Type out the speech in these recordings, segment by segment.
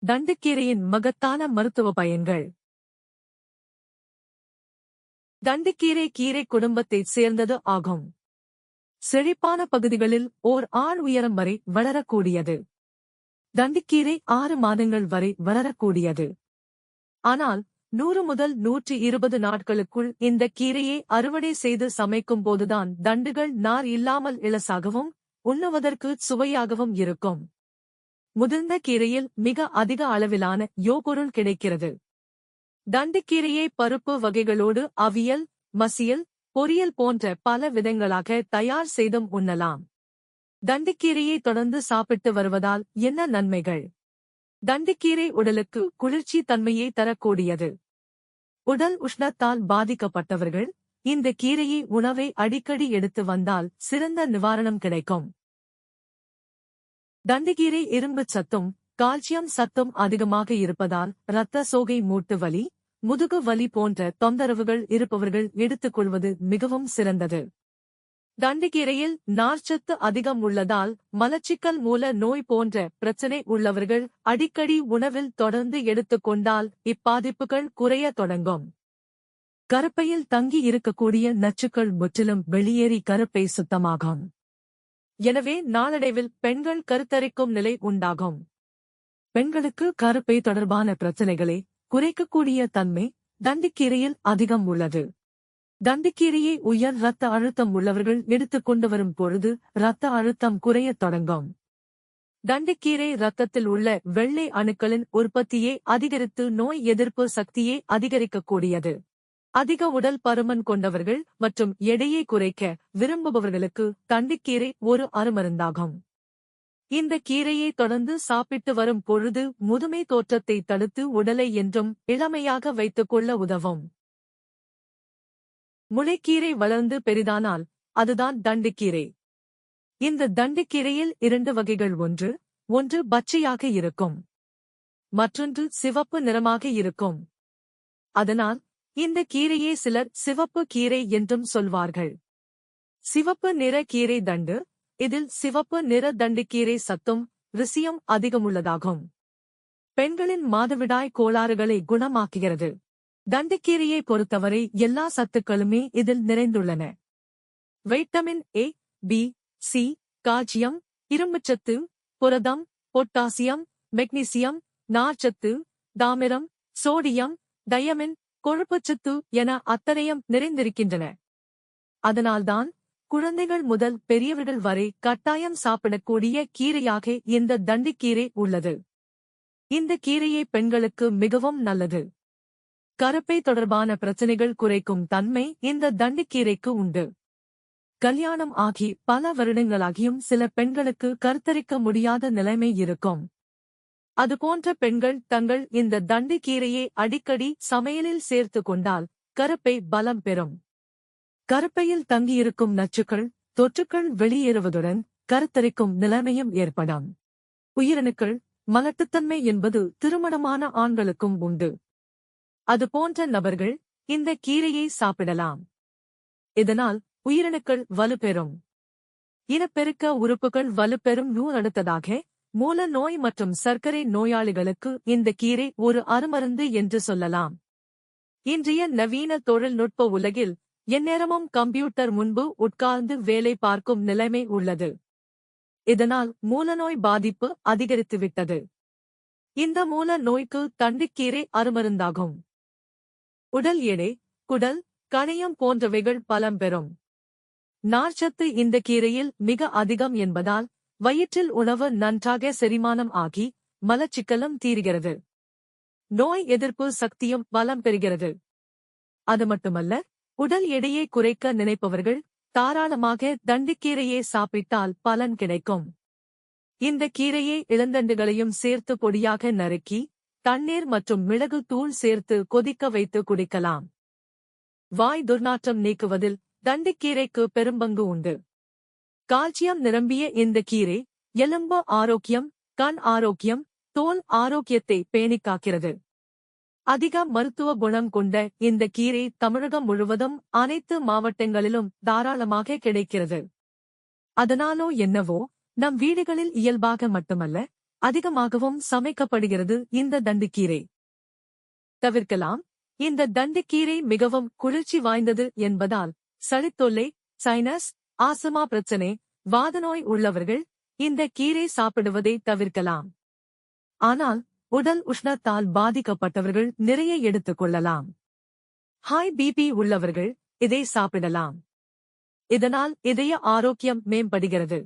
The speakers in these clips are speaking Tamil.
தண்டுக்கீரையின் மகத்தான மருத்துவ பயன்கள். தண்டுக்கீரை கீரை குடும்பத்தைச் சேர்ந்தது ஆகும். செழிப்பான பகுதிகளில் ஓர் ஆள் உயரம் வரை வளரக்கூடியது. தண்டுக்கீரை 6 மாதங்கள் வரை வளரக்கூடியது. ஆனால் 100 முதல் 120 நாட்களுக்குள் இந்த கீரையை அறுவடை செய்து சமைக்கும் போதுதான் தண்டுகள் நார் இல்லாமல் இலசாகவும் உண்ணுவதற்கு சுவையாகவும் இருக்கும். முதிர்ந்த கீரையில் மிக அதிக அளவிலான யோபொருள் கிடைக்கிறது. தண்டுக்கீரையை பருப்பு வகைகளோடு அவியல், மசியல், பொரியல் போன்ற பல விதங்களாக தயார் செய்தும் உண்ணலாம். தண்டுக்கீரையை தொடர்ந்து சாப்பிட்டு வருவதால் என்ன நன்மைகள்? தண்டுக்கீரை உடலுக்கு குளிர்ச்சி தன்மையை தரக்கூடியது. உடல் உஷ்ணத்தால் பாதிக்கப்பட்டவர்கள் இந்த கீரையை உணவை அடிக்கடி எடுத்து வந்தால் சிறந்த நிவாரணம் கிடைக்கும். தண்டுக்கீரை இரும்புச் சத்தும் கால்சியம் சத்தும் அதிகமாக இருப்பதால் இரத்த சோகை, மூட்டு வலி, முதுகு வலி போன்ற தொந்தரவுகள் இருப்பவர்கள் எடுத்துக்கொள்வது மிகவும் சிறந்தது. தண்டுக்கீரையில் நார்ச்சத்து அதிகம் உள்ளதால் மலச்சிக்கல் மூல நோய் போன்ற பிரச்சனை உள்ளவர்கள் அடிக்கடி உணவில் தொடர்ந்து எடுத்துக்கொண்டால் இப்பாதிப்புகள் குறைய தொடங்கும். கருப்பையில் தங்கி இருக்கக்கூடிய நச்சுக்கள் முற்றிலும் வெளியேறி கருப்பை சுத்தமாகும். எனவே நாளடைவில் பெண்கள் கருத்தரிக்கும் நிலை உண்டாகும். பெண்களுக்கு கருப்பை தொடர்பான பிரச்சனைகளை குறைக்கக்கூடிய தன்மை தண்டுக்கீரையில் அதிகம் உள்ளது. தண்டுக்கீரையை உயர் இரத்த அழுத்தம் உள்ளவர்கள் எடுத்துக்கொண்டு வரும் பொழுது இரத்த அழுத்தம் குறையத் தொடங்கும். தண்டுக்கீரை இரத்தத்தில் உள்ள வெள்ளை அணுக்களின் உற்பத்தியை அதிகரித்து நோய் எதிர்ப்பு சக்தியை அதிகரிக்கக்கூடியது. அதிக உடல் பருமன் கொண்டவர்கள் மற்றும் எடையை குறைக்க விரும்புபவர்களுக்கு தண்டுக்கீரை ஒரு அருமருந்தாகும். இந்த கீரையை தொடர்ந்து சாப்பிட்டு வரும் பொழுது முதுமை தோற்றத்தை தடுத்து உடலை என்றும் இளமையாக வைத்துக்கொள்ள உதவும். முளைக்கீரை வளர்ந்து பெரிதானால் அதுதான் தண்டுக்கீரை. இந்த தண்டுக்கீரையில் 2 வகைகள். ஒன்று பச்சையாக இருக்கும், மற்றொன்று சிவப்பு நிறமாக இருக்கும். அதனால் இந்த கீரையை சிலர் சிவப்பு கீரை என்றும் சொல்வார்கள். சிவப்பு நிற கீரை தண்டு. இதில் சிவப்பு நிற தண்டுக்கீரை சத்தும் ருசியும் அதிகமுள்ளதாகும். பெண்களின் மாதவிடாய் கோளாறுகளை குணமாக்குகிறது. தண்டுக்கீரையை பொறுத்தவரை எல்லா சத்துக்களுமே இதில் நிறைந்துள்ளன. Vitamin A, B, C, calcium, இரும்புச்சத்து, புரதம், பொட்டாசியம், மெக்னீசியம், நார்ச்சத்து, தாமிரம், சோடியம், டயமின், கொழுப்புச்சத்து என அத்தனையும் நிறைந்திருக்கின்றன. அதனால்தான் குழந்தைகள் முதல் பெரியவர்கள் வரை கட்டாயம் சாப்பிடக்கூடிய கீரையாக இந்த தண்டுக்கீரை உள்ளது. இந்த கீரையை பெண்களுக்கு மிகவும் நல்லது. கருப்பை தொடர்பான பிரச்சனைகள் குறைக்கும் தன்மை இந்த தண்டுக்கீரைக்கு உண்டு. கல்யாணம் ஆகி பல வருடங்களாகியும் சில பெண்களுக்கு கருத்தரிக்க முடியாத நிலைமை இருக்கும். அதுபோன்ற பெண்கள் தங்கள் இந்த தண்டுக்கீரையை அடிக்கடி சமையலில் சேர்த்து கொண்டால் கருப்பை பலம் பெறும். கருப்பையில் தங்கியிருக்கும் நச்சுக்கள், தொற்றுக்கள் வெளியேறுவதுடன் கருத்தரிக்கும் நிலைமையும் ஏற்படும். உயிரணுக்கள், மலட்டுத்தன்மை என்பது திருமணமான ஆண்களுக்கும் உண்டு. அதுபோன்ற நபர்கள் இந்த கீரையை சாப்பிடலாம். இதனால் உயிரணுக்கள் வலுப்பெறும். இனப்பெருக்க உறுப்புகள் வலுப்பெறும். அடுத்ததாக மூல நோய் மற்றும் சர்க்கரை நோயாளிகளுக்கு இந்த கீரை ஒரு அருமருந்து என்று சொல்லலாம். இன்றைய நவீன தொழில்நுட்ப உலகில் எந்நேரமும் கம்ப்யூட்டர் முன்பு உட்கார்ந்து வேலை பார்க்கும் நிலைமை உள்ளது. இதனால் மூலநோய் பாதிப்பு அதிகரித்துவிட்டது. இந்த மூல நோய்க்கு தண்டுக்கீரை அருமருந்தாகும். உடல் எடை, குடல், கணையம் போன்றவைகள் பலம் பெறும். நார்ச்சத்து இந்த கீரையில் மிக அதிகம் என்பதால் வயிற்றில் உணவு நன்றாக செரிமானம் ஆகி மலச்சிக்கலும் தீருகிறது. நோய் எதிர்ப்பு சக்தியும் பலம் பெறுகிறது. அது மட்டுமல்ல, உடல் எடையை குறைக்க நினைப்பவர்கள் தாராளமாக தண்டுக்கீரையை சாப்பிட்டால் பலன் கிடைக்கும். இந்த கீரையை இளந்தண்டுகளையும் சேர்த்து பொடியாக நறுக்கி தண்ணீர் மற்றும் மிளகு தூள் சேர்த்து கொதிக்க வைத்து குடிக்கலாம். வாய் துர்நாற்றம் நீக்குவதில் தண்டுக்கீரைக்கு பெரும்பங்கு உண்டு. கால்சியம் நிரம்பிய இந்த கீரை எலும்பு ஆரோக்கியம், கண் ஆரோக்கியம், தோல் ஆரோக்கியத்தை பேணிக் காக்கிறது. அதிக மருத்துவ குணம் கொண்ட இந்த கீரை தமிழகம் முழுவதும் அனைத்து மாவட்டங்களிலும் தாராளமாக கிடைக்கிறது. அதனாலோ என்னவோ நம் வீடுகளில் இயல்பாக மட்டுமல்ல, அதிகமாகவும் சமைக்கப்படுகிறது. இந்த தண்டுக்கீரை தவிர்க்கலாம். இந்த தண்டுக்கீரை மிகவும் குளிர்ச்சி வாய்ந்தது என்பதால் சளித்தொல்லை, சைனஸ், ஆஸ்துமா பிரச்சனை, வாதநோய் உள்ளவர்கள் இந்த கீரை சாப்பிடுவதை தவிர்க்கலாம். ஆனால் உடல் உஷ்ணத்தால் பாதிக்கப்பட்டவர்கள் நிறைய எடுத்துக் கொள்ளலாம். ஹை பிபி உள்ளவர்கள் இதை சாப்பிடலாம். இதனால் இதய ஆரோக்கியம் மேம்படுகிறது.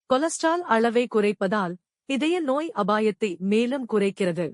கொலஸ்ட்ரால் அளவை குறைப்பதால் இதய நோய் அபாயத்தை மேலும் குறைக்கிறது.